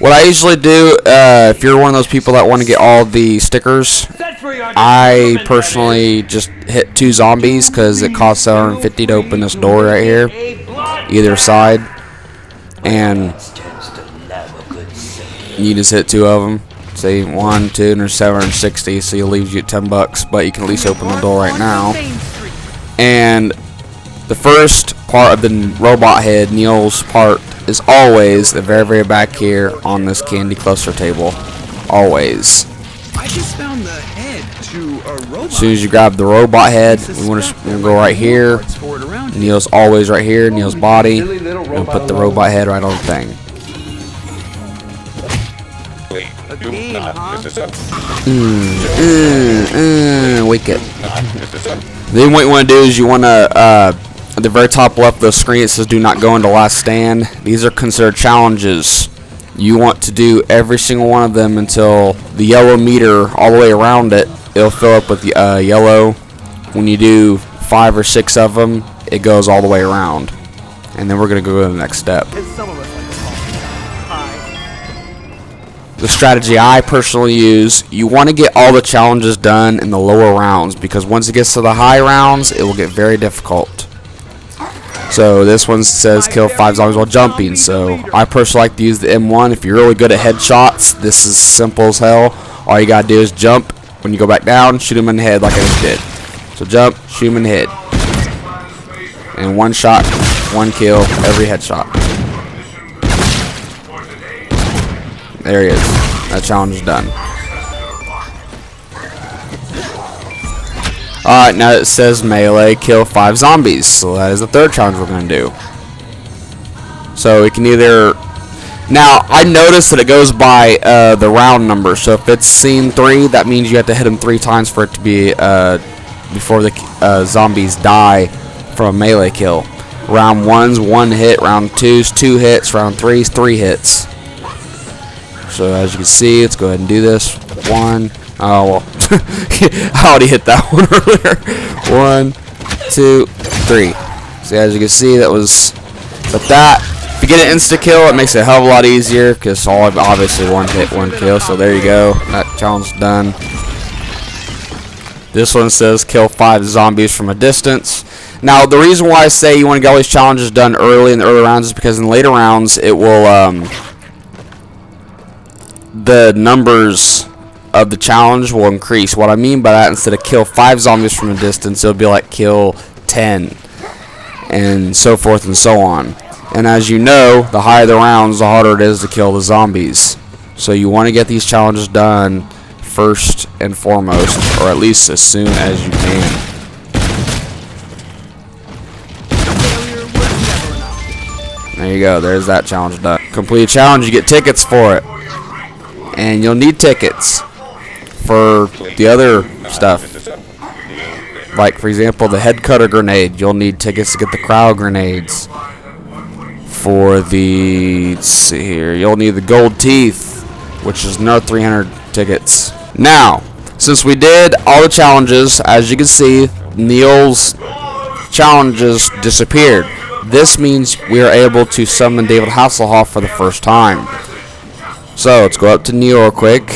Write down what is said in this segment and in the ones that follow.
What I usually do, if you're one of those people that want to get all the stickers, I personally just hit 2 zombies because it costs $750 to open this door right here, either side, and you just hit 2 of them. Say 1, 2, and there's 760, so it leaves you at $10, but you can at least open the door right now. And the first part of the robot head, Neil's part, is always the very, very back here on this candy cluster table. Always. I just found the head to a robot. As soon as you grab the robot head, we want to go right here. Neil's always right here. Neil's body. And put the robot head right on the thing. Wake it. Then what you want to do is you want to at the very top left of the screen, it says do not go into last stand. These are considered challenges. You want to do every single one of them until the yellow meter all the way around it, it'll fill up with the yellow. When you do 5 or 6 of them, it goes all the way around. And then we're going to go to the next step. The strategy I personally use, you want to get all the challenges done in the lower rounds, because once it gets to the high rounds, it will get very difficult. So this one says kill 5 zombies while jumping. So I personally like to use the M1. If you're really good at headshots, this is simple as hell. All you gotta do is jump. When you go back down, shoot him in the head like I just did. So jump, shoot him in the head. And 1 shot, 1 kill, every headshot. There he is. That challenge is done. Alright, now it says melee, kill 5 zombies. So that is the 3rd challenge we're going to do. So we can either... Now, I noticed that it goes by the round number. So if it's scene 3, that means you have to hit them 3 times for it to be before the zombies die from a melee kill. Round 1's 1 hit, round 2's 2 hits, round 3's 3 hits. So as you can see, let's go ahead and do this. 1... Oh, well, I already hit that one earlier. 1, 2, 3. So as you can see, that was with that. If you get an insta kill, it makes it a hell of a lot easier, because obviously 1 hit, 1 kill. So there you go. That challenge done. This one says kill 5 zombies from a distance. Now, the reason why I say you want to get all these challenges done early in the early rounds is because in the later rounds, it will, the numbers of the challenge will increase. What I mean by that, instead of kill 5 zombies from a distance, it'll be like kill 10 and so forth and so on. And as you know, the higher the rounds, the harder it is to kill the zombies. So you want to get these challenges done first and foremost, or at least as soon as you can. There you go, there's that challenge done. Complete a challenge, you get tickets for it. And you'll need tickets for the other stuff, like for example the head cutter grenade. You'll need tickets to get the crowd grenades. For the, let's see here, you'll need the gold teeth, which is another 300 tickets. Now, since we did all the challenges, as you can see, Neil's challenges disappeared. This means we are able to summon David Hasselhoff for the first time. So let's go up to Neil real quick,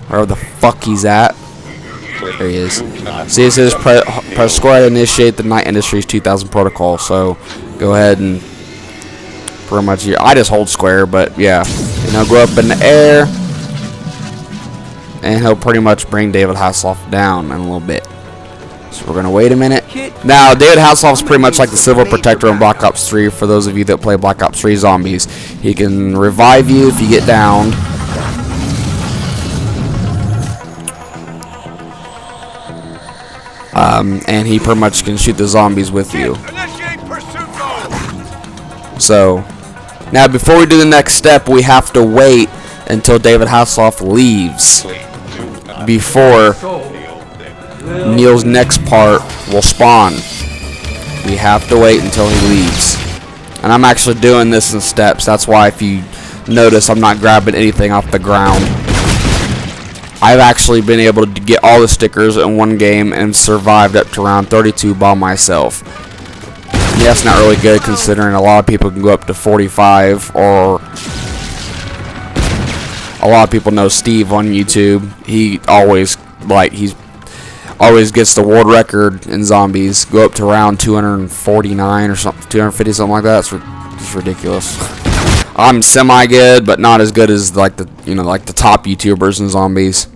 wherever the fuck he's at. There he is. See, it says press square to initiate the Night Industries 2000 protocol. So go ahead and pretty much, I just hold square, but yeah. And he'll go up in the air, and he'll pretty much bring David Hasselhoff down in a little bit. So we're gonna wait a minute. Now, David Hasselhoff is pretty much like the Civil Protector in Black Ops 3. For those of you that play Black Ops 3 zombies, he can revive you if you get downed. And he pretty much can shoot the zombies with you. So, now before we do the next step, we have to wait until David Hasselhoff leaves before Neil's next part will spawn. We have to wait until he leaves. And I'm actually doing this in steps. That's why if you notice, I'm not grabbing anything off the ground. I've actually been able to get all the stickers in one game and survived up to round 32 by myself. Yeah, that's not really good considering a lot of people can go up to 45 or a lot of people know Steve on YouTube. He always gets the world record in zombies. Go up to round 249 or something, 250, something like that. It's just ridiculous. I'm semi good, but not as good as like the top YouTubers in zombies.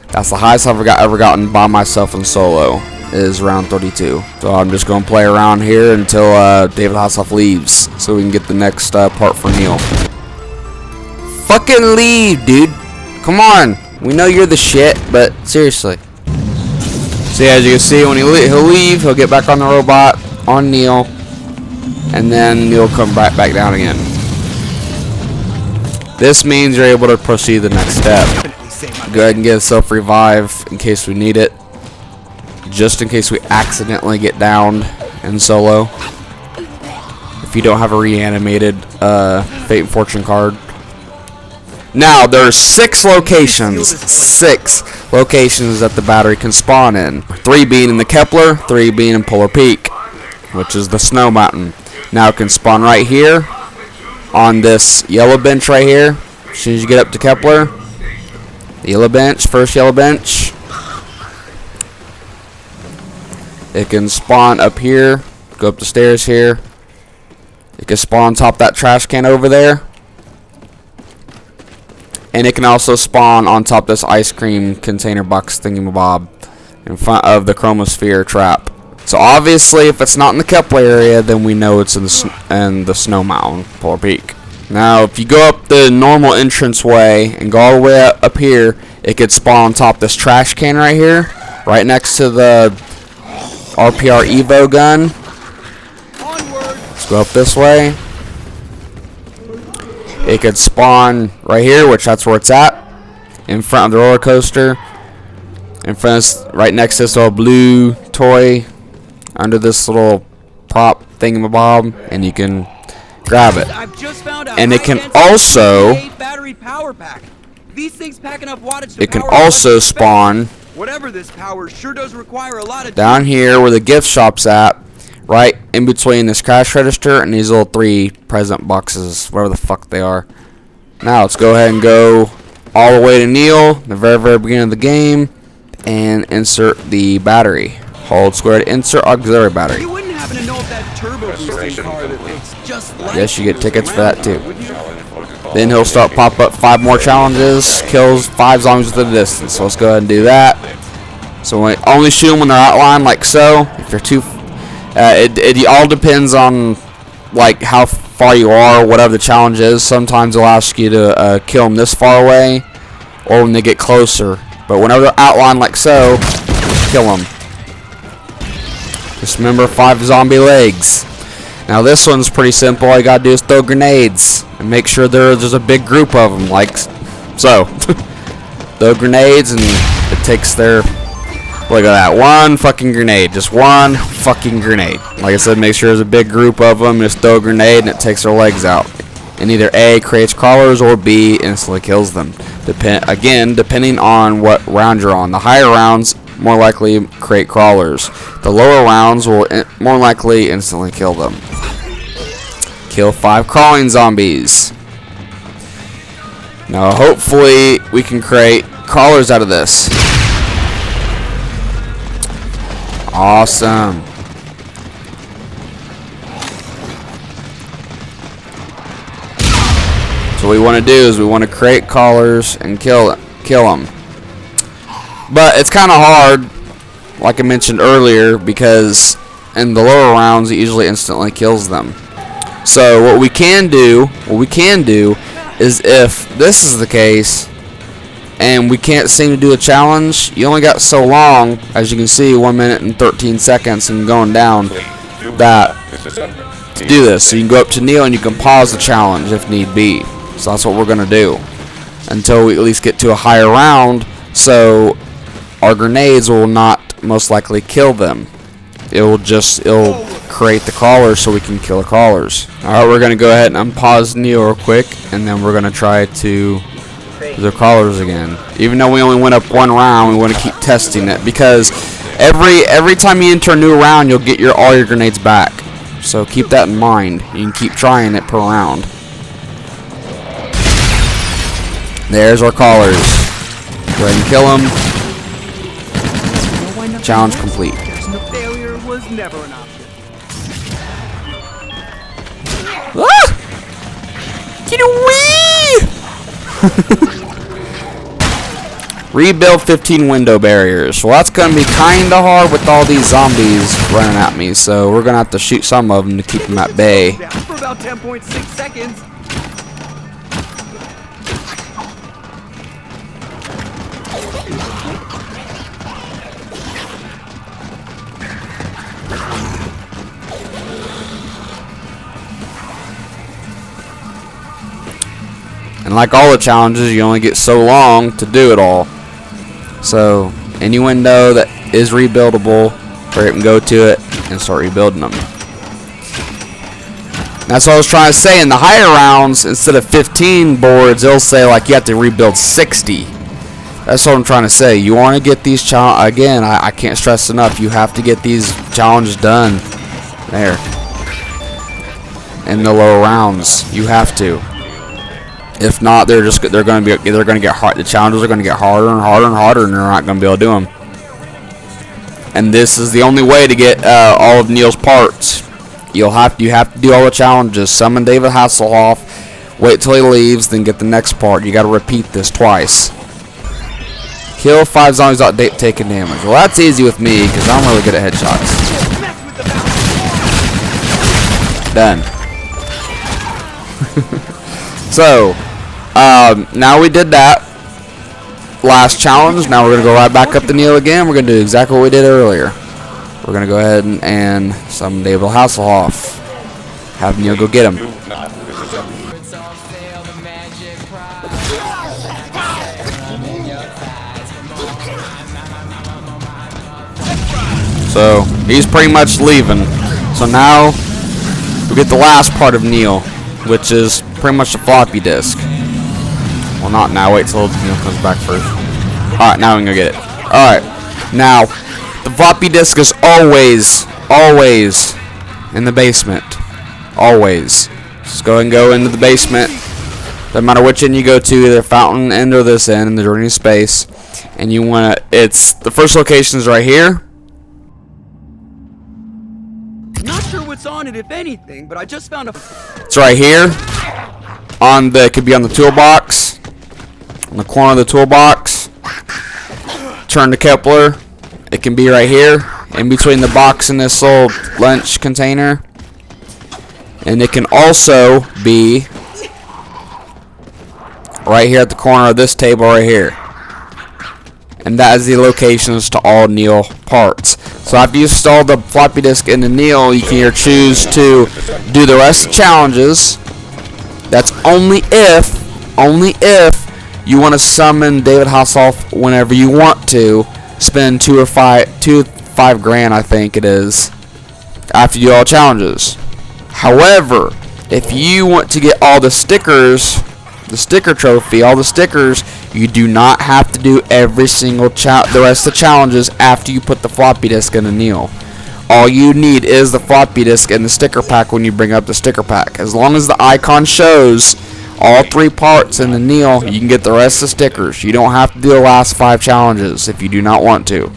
That's the highest I've ever gotten by myself in solo, is round 32. So I'm just gonna play around here until David Hasselhoff leaves, so we can get the next part for Neil. Fucking leave, dude. Come on. We know you're the shit, but seriously. See, as you can see, when he'll leave, he'll get back on the robot, on Neil, and then Neil will come back down again. This means you're able to proceed to the next step. Go ahead and get a self-revive in case we need it. Just in case we accidentally get downed in solo. If you don't have a reanimated Fate and Fortune card. Now, there's 6 locations. 6 locations that the battery can spawn in. 3 being in the Kepler, 3 being in Polar Peak, which is the snow mountain. Now it can spawn right here on this yellow bench right here. As soon as you get up to Kepler, the yellow bench, first yellow bench. It can spawn up here, go up the stairs here. It can spawn on top of that trash can over there. And it can also spawn on top of this ice cream container box thingamabob in front of the chromosphere trap. So obviously, if it's not in the Kepler area, then we know it's in the Snow Mountain, Polar Peak. Now, if you go up the normal entrance way and go all the way up here, it could spawn on top of this trash can right here, right next to the RPR Evo gun. Let's go up this way. It could spawn right here, which that's where it's at, in front of the roller coaster. In front of right next to this little blue toy, under this little prop thingamabob, and you can grab it. And it can also spawn whatever this power sure does require a lot of down here where the gift shop's at, right in between this cash register and these little 3 present boxes, whatever the fuck they are. Now let's go ahead and go all the way to Neil, the very beginning of the game, and insert the battery. Hold square to insert auxiliary battery. You wouldn't happen to know if that turbo boosting car that looks just like yes, you get tickets for that too. Then he'll start pop up 5 more challenges, kills 5 zombies with the distance. So let's go ahead and do that. So we only shoot them when they're outlined, like so. If you're too, it all depends on like how far you are, whatever the challenge is. Sometimes it'll ask you to kill them this far away, or when they get closer. But whenever they're outlined like so, kill them. Just remember 5 zombie legs. Now this one's pretty simple. All you gotta do is throw grenades and make sure there's a big group of them, like so. Throw grenades and it takes their, look at that, 1 fucking grenade, just 1 fucking grenade. Like I said, make sure there's a big group of them. Just throw a grenade and it takes their legs out. And either A, creates crawlers, or B, instantly kills them. Depending on what round you're on. The higher rounds more likely create crawlers. The lower rounds will more likely instantly kill them. Kill 5 crawling zombies. Now hopefully we can create crawlers out of this. Awesome. So what we want to do is we want to create crawlers and kill them. But it's kind of hard, like I mentioned earlier, because in the lower rounds it usually instantly kills them. So what we can do is, if this is the case and we can't seem to do a challenge, you only got so long, as you can see, 1 minute and 13 seconds and going down, that to do this. So you can go up to Neil and you can pause the challenge if need be. So that's what we're gonna do until we at least get to a higher round, so our grenades will not most likely kill them. It'll create the crawlers so we can kill the crawlers. Alright, we're gonna go ahead and unpause Neo real quick, and then we're gonna try to do the crawlers again. Even though we only went up 1 round, we want to keep testing it, because every time you enter a new round, you'll get all your grenades back. So keep that in mind. You can keep trying it per round. There's our callers. Go ahead and kill them. Challenge complete. Failure was never an option. Ah! Get away! Rebuild 15 window barriers. Well, that's going to be kind of hard with all these zombies running at me, so we're going to have to shoot some of them to keep them at bay. For about 10.6 seconds. And like all the challenges, you only get so long to do it all. So any window that is rebuildable, where you can go to it and start rebuilding them. That's what I was trying to say. In the higher rounds, instead of 15 boards, it'll say like you have to rebuild 60. That's what I'm trying to say. You want to get these again, I can't stress enough, you have to get these challenges done there in the lower rounds. You have to. If not, they're going to get hard. The challenges are going to get harder and harder and harder, and they're not going to be able to do them. And this is the only way to get all of Neil's parts. You have to do all the challenges. Summon David Hasselhoff, wait till he leaves, then get the next part. You got to repeat this twice. Kill 5 zombies without taking damage. Well, that's easy with me because I'm really good at headshots. Done. So, now we did that last challenge. Now we're going to go right back up to Neil again. We're going to do exactly what we did earlier. We're going to go ahead and summon David Hasselhoff. Have Neil go get him. So, he's pretty much leaving. So now, we get the last part of Neil, which is pretty much the floppy disk. Well, not now. Wait till Neil comes back first. Alright, now we can go get it. Alright. Now, the floppy disk is always in the basement. Always. Just go into the basement. Doesn't matter which end you go to, either fountain end or this end, in the journey of space. And you want to, the first location is right here. Not sure what's on it, if anything, but I just found a... It's right here. It could be on the toolbox. On the corner of the toolbox. Turn to Kepler. It can be right here. In between the box and this little lunch container. And it can also be right here at the corner of this table right here. And that is the locations to all Neil parts. So after you install the floppy disk into Neil, you can either choose to do the rest of the challenges. That's only if you want to summon David Hasselhoff whenever you want to. Spend $2 or $5 grand, I think it is, after you do all challenges. However, if you want to get all the stickers, the sticker trophy, all the stickers, you do not have to do every single the rest of the challenges after you put the floppy disk in the Neil. All you need is the floppy disk and the sticker pack when you bring up the sticker pack. As long as the icon shows all 3 parts in the Neil, you can get the rest of the stickers. You don't have to do the last 5 challenges if you do not want to.